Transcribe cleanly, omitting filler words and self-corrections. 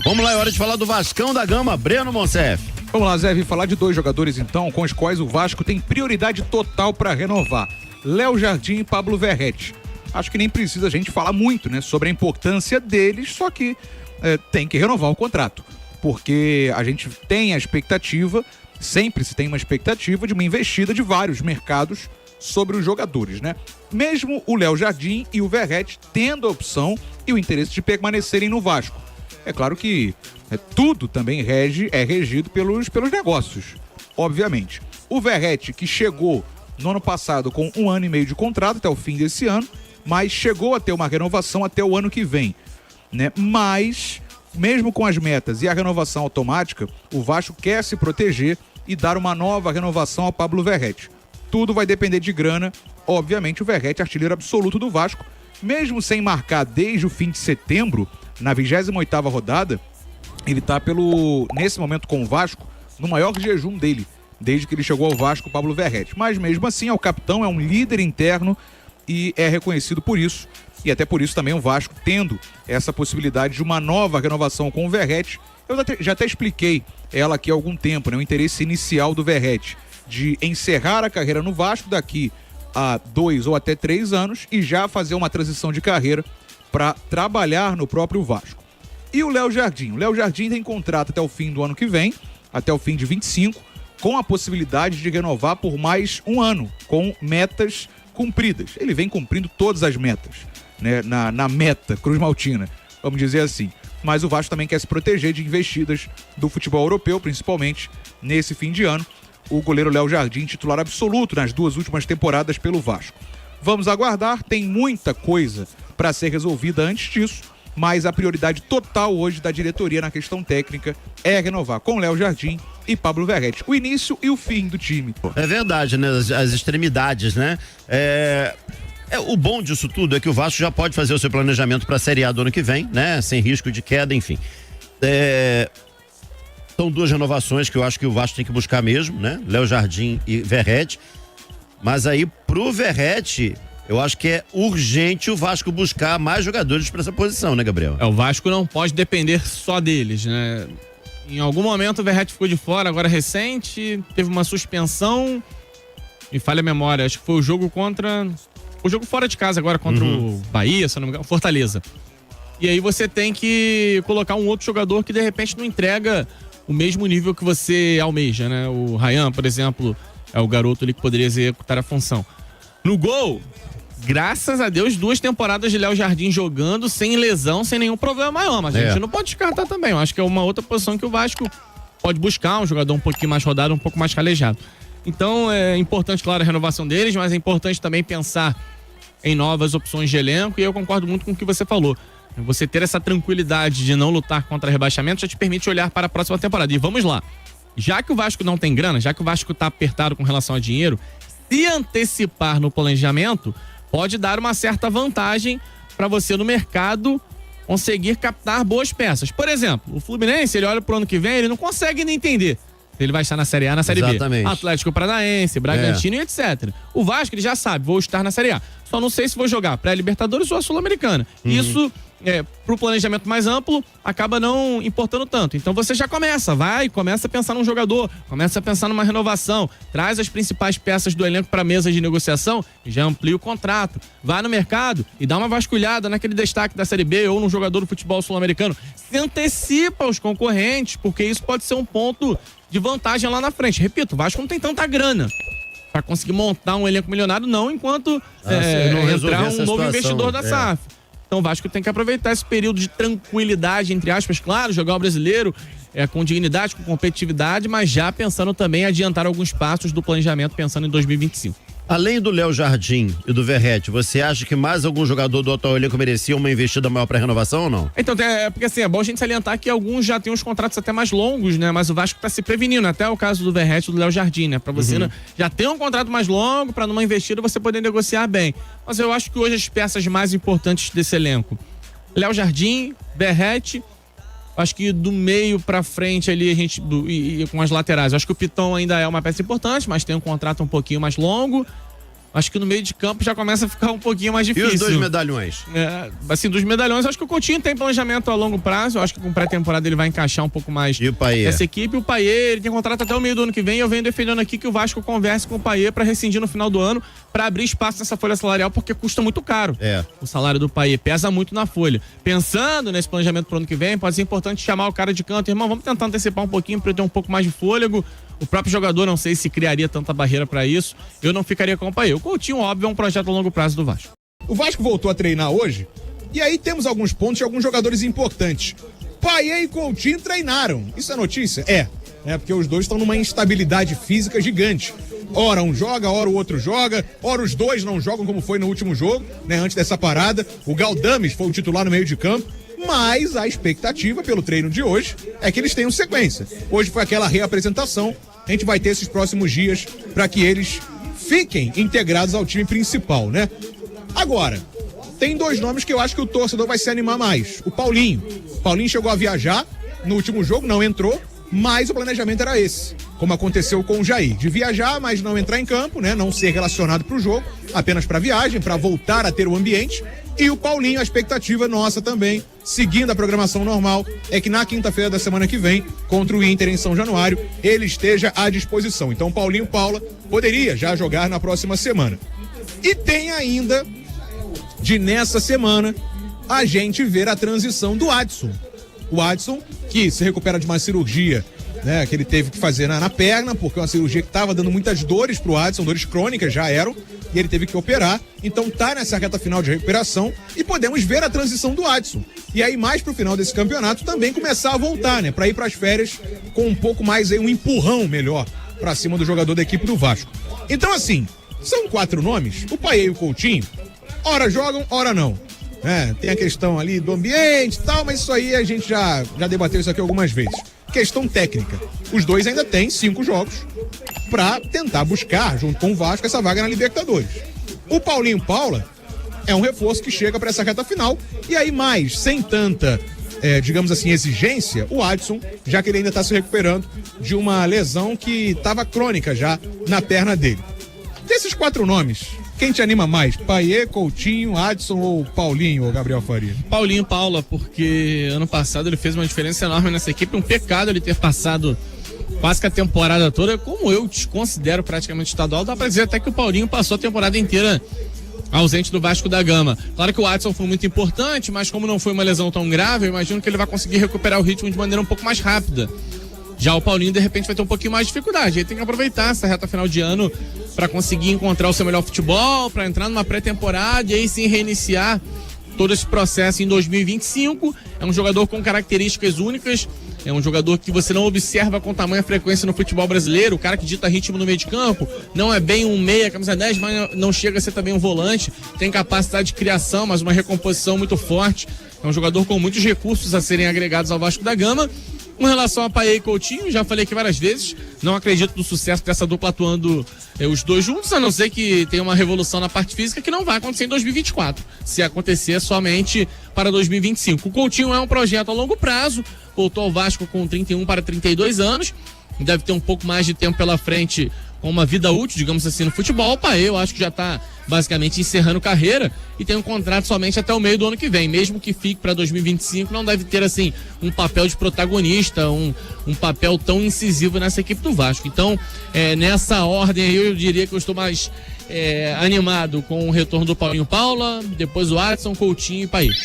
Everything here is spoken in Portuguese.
Vamos lá, é hora de falar do Vascão da Gama, Breno Monsef. Vamos lá, Zé, vim falar de 2 jogadores então, com os quais o Vasco tem prioridade total para renovar. Léo Jardim e Pablo Verratti. Acho que nem precisa a gente falar muito, né, sobre a importância deles, só que tem que renovar o contrato. Porque a gente tem a expectativa, sempre se tem uma expectativa de uma investida de vários mercados sobre os jogadores, né? Mesmo o Léo Jardim e o Verratti tendo a opção e o interesse de permanecerem no Vasco. É claro que tudo também é regido pelos negócios, obviamente. O Verratti, que chegou no ano passado com 1 ano e meio de contrato até o fim desse ano, mas chegou a ter uma renovação até o ano que vem, né? Mas, mesmo com as metas e a renovação automática, o Vasco quer se proteger e dar uma nova renovação ao Pablo Verratti. Tudo vai depender de grana. Obviamente, o Verratti é artilheiro absoluto do Vasco, mesmo sem marcar desde o fim de setembro, na 28ª rodada, ele tá nesse momento com o Vasco, no maior jejum dele, desde que ele chegou ao Vasco, o Pablo Verratti. Mas mesmo assim, é o capitão, é um líder interno e é reconhecido por isso. E até por isso também o Vasco tendo essa possibilidade de uma nova renovação com o Verratti. Eu já até expliquei ela aqui há algum tempo, né? O interesse inicial do Verratti de encerrar a carreira no Vasco daqui a 2 ou até 3 anos e já fazer uma transição de carreira para trabalhar no próprio Vasco. E o Léo Jardim? O Léo Jardim tem contrato até o fim do ano que vem, até o fim de 25, com a possibilidade de renovar por mais 1 ano, com metas cumpridas. Ele vem cumprindo todas as metas, né? Na meta Cruz Maltina, vamos dizer assim. Mas o Vasco também quer se proteger de investidas do futebol europeu, principalmente nesse fim de ano. O goleiro Léo Jardim, titular absoluto nas 2 últimas temporadas pelo Vasco. Vamos aguardar, tem muita coisa para ser resolvida antes disso, mas a prioridade total hoje da diretoria na questão técnica é renovar com Léo Jardim e Pablo Verratti. O início e o fim do time. É verdade, né? As extremidades, né? O bom disso tudo é que o Vasco já pode fazer o seu planejamento para a Série A do ano que vem, né? Sem risco de queda, enfim. São 2 renovações que eu acho que o Vasco tem que buscar mesmo, né? Léo Jardim e Verratti. Mas aí, pro Verratti, eu acho que é urgente o Vasco buscar mais jogadores para essa posição, né, Gabriel? O Vasco não pode depender só deles, né? Em algum momento o Verratti ficou de fora, agora recente, teve uma suspensão, me falha a memória, acho que foi o jogo fora de casa agora contra o Bahia, se não me engano, Fortaleza. E aí você tem que colocar um outro jogador que de repente não entrega o mesmo nível que você almeja, né? O Ryan, por exemplo, é o garoto ali que poderia executar a função. No gol, graças a Deus, 2 temporadas de Léo Jardim jogando, sem lesão, sem nenhum problema maior. Mas a gente não pode descartar também. Eu acho que é uma outra posição que o Vasco pode buscar, um jogador um pouquinho mais rodado, um pouco mais calejado. Então é importante, claro, a renovação deles, mas é importante também pensar em novas opções de elenco, e eu concordo muito com o que você falou. Você ter essa tranquilidade de não lutar contra rebaixamento já te permite olhar para a próxima temporada. E vamos lá. Já que o Vasco não tem grana, já que o Vasco está apertado com relação a dinheiro, se antecipar no planejamento pode dar uma certa vantagem para você no mercado conseguir captar boas peças. Por exemplo, o Fluminense, ele olha pro ano que vem, ele não consegue nem entender se ele vai estar na Série A, na Série Exatamente. B. Atlético Paranaense, Bragantino e etc. O Vasco, ele já sabe, vou estar na Série A. Só não sei se vou jogar pré-Libertadores ou a Sul-Americana. Isso, pro planejamento mais amplo, acaba não importando tanto. Então você já começa a pensar num jogador, começa a pensar numa renovação, traz as principais peças do elenco para a mesa de negociação e já amplia o contrato. Vai no mercado e dá uma vasculhada naquele destaque da Série B ou num jogador do futebol sul-americano. Se antecipa aos concorrentes, porque isso pode ser um ponto de vantagem lá na frente. Repito, o Vasco não tem tanta grana para conseguir montar um elenco milionário, não, enquanto entrar um novo investidor da SAF. Então o Vasco tem que aproveitar esse período de tranquilidade, entre aspas, claro, jogar o brasileiro com dignidade, com competitividade, mas já pensando também em adiantar alguns passos do planejamento, pensando em 2025. Além do Léo Jardim e do Verratti, você acha que mais algum jogador do atual elenco merecia uma investida maior para renovação ou não? Então, porque assim, é bom a gente salientar que alguns já têm uns contratos até mais longos, né? Mas o Vasco tá se prevenindo, até o caso do Verratti e do Léo Jardim, né? Pra você já ter um contrato mais longo, para numa investida você poder negociar bem. Mas eu acho que hoje as peças mais importantes desse elenco, Léo Jardim, Verratti, acho que do meio pra frente ali, e com as laterais. Acho que o Piton ainda é uma peça importante, mas tem um contrato um pouquinho mais longo. Acho que no meio de campo já começa a ficar um pouquinho mais E difícil. os 2 medalhões? Assim, dos medalhões, acho que o Coutinho tem planejamento a longo prazo. Eu acho que com pré-temporada ele vai encaixar um pouco mais E o Payet? essa equipe. O Payet, ele tem contrato até o meio do ano que vem. E eu venho defendendo aqui que o Vasco converse com o Payet para rescindir no final do ano, para abrir espaço nessa folha salarial, porque custa muito caro. O salário do Payet pesa muito na folha. Pensando nesse planejamento pro ano que vem, pode ser importante chamar o cara de canto. Irmão, vamos tentar antecipar um pouquinho para eu ter um pouco mais de fôlego. O próprio jogador, não sei se criaria tanta barreira para isso. Eu não ficaria com o Payet. O Coutinho, óbvio, é um projeto a longo prazo do Vasco. O Vasco voltou a treinar hoje e aí temos alguns pontos de alguns jogadores importantes. Payet e Coutinho treinaram. Isso é notícia? É, porque os dois estão numa instabilidade física gigante. Ora um joga, ora o outro joga, ora os dois não jogam como foi no último jogo, né, antes dessa parada. O Galdames foi o titular no meio de campo. Mas a expectativa pelo treino de hoje é que eles tenham sequência. Hoje foi aquela reapresentação, a gente vai ter esses próximos dias para que eles fiquem integrados ao time principal, né? Agora, tem 2 nomes que eu acho que o torcedor vai se animar mais. O Paulinho. O Paulinho chegou a viajar no último jogo, não entrou, mas o planejamento era esse, como aconteceu com o Jair, de viajar, mas não entrar em campo, né? Não ser relacionado para o jogo, apenas para viagem, para voltar a ter o ambiente. E o Paulinho, a expectativa nossa também, seguindo a programação normal, é que na quinta-feira da semana que vem, contra o Inter em São Januário, ele esteja à disposição. Então, Paulinho Paula poderia já jogar na próxima semana. E tem ainda, de nessa semana, a gente ver a transição do Adson. O Adson, que se recupera de uma cirurgia, né, que ele teve que fazer na perna, porque é uma cirurgia que estava dando muitas dores pro Adson, dores crônicas já eram, e ele teve que operar, então tá nessa reta final de recuperação e podemos ver a transição do Adson. E aí mais pro final desse campeonato também começar a voltar, né, para ir pras férias com um pouco mais aí, um empurrão melhor para cima do jogador da equipe do Vasco. Então assim, são 4 nomes, o Payet e o Coutinho, ora jogam, ora não. Tem a questão ali do ambiente e tal, mas isso aí a gente já debateu isso aqui algumas vezes. Questão técnica. Os dois ainda têm 5 jogos para tentar buscar, junto com o Vasco, essa vaga na Libertadores. O Paulinho Paula é um reforço que chega para essa reta final. E aí mais, sem tanta, digamos assim, exigência, o Adson, já que ele ainda está se recuperando de uma lesão que estava crônica já na perna dele. Desses 4 nomes, quem te anima mais? Payet, Coutinho, Adson ou Paulinho, ou Gabriel Faria? Paulinho Paula, porque ano passado ele fez uma diferença enorme nessa equipe. Um pecado ele ter passado quase que a temporada toda. Como eu desconsidero praticamente estadual, dá pra dizer até que o Paulinho passou a temporada inteira ausente do Vasco da Gama. Claro que o Adson foi muito importante, mas como não foi uma lesão tão grave, eu imagino que ele vai conseguir recuperar o ritmo de maneira um pouco mais rápida. Já o Paulinho, de repente, vai ter um pouquinho mais de dificuldade. Ele tem que aproveitar essa reta final de ano para conseguir encontrar o seu melhor futebol, para entrar numa pré-temporada e aí sim reiniciar todo esse processo em 2025. É um jogador com características únicas, é um jogador que você não observa com tamanha frequência no futebol brasileiro, o cara que dita ritmo no meio de campo, não é bem um meia, camisa 10, mas não chega a ser também um volante, tem capacidade de criação, mas uma recomposição muito forte. É um jogador com muitos recursos a serem agregados ao Vasco da Gama. Com relação a Payet e Coutinho, já falei aqui várias vezes, não acredito no sucesso dessa dupla atuando os dois juntos, a não ser que tenha uma revolução na parte física que não vai acontecer em 2024, se acontecer somente para 2025. O Coutinho é um projeto a longo prazo, voltou ao Vasco com 31 para 32 anos, deve ter um pouco mais de tempo pela frente com uma vida útil, digamos assim, no futebol. O Payet, eu acho que já está basicamente encerrando carreira e tem um contrato somente até o meio do ano que vem. Mesmo que fique para 2025, não deve ter, assim, um papel de protagonista, um papel tão incisivo nessa equipe do Vasco. Então, nessa ordem aí, eu diria que eu estou mais animado com o retorno do Paulinho Paula, depois o Adson, Coutinho e Payet.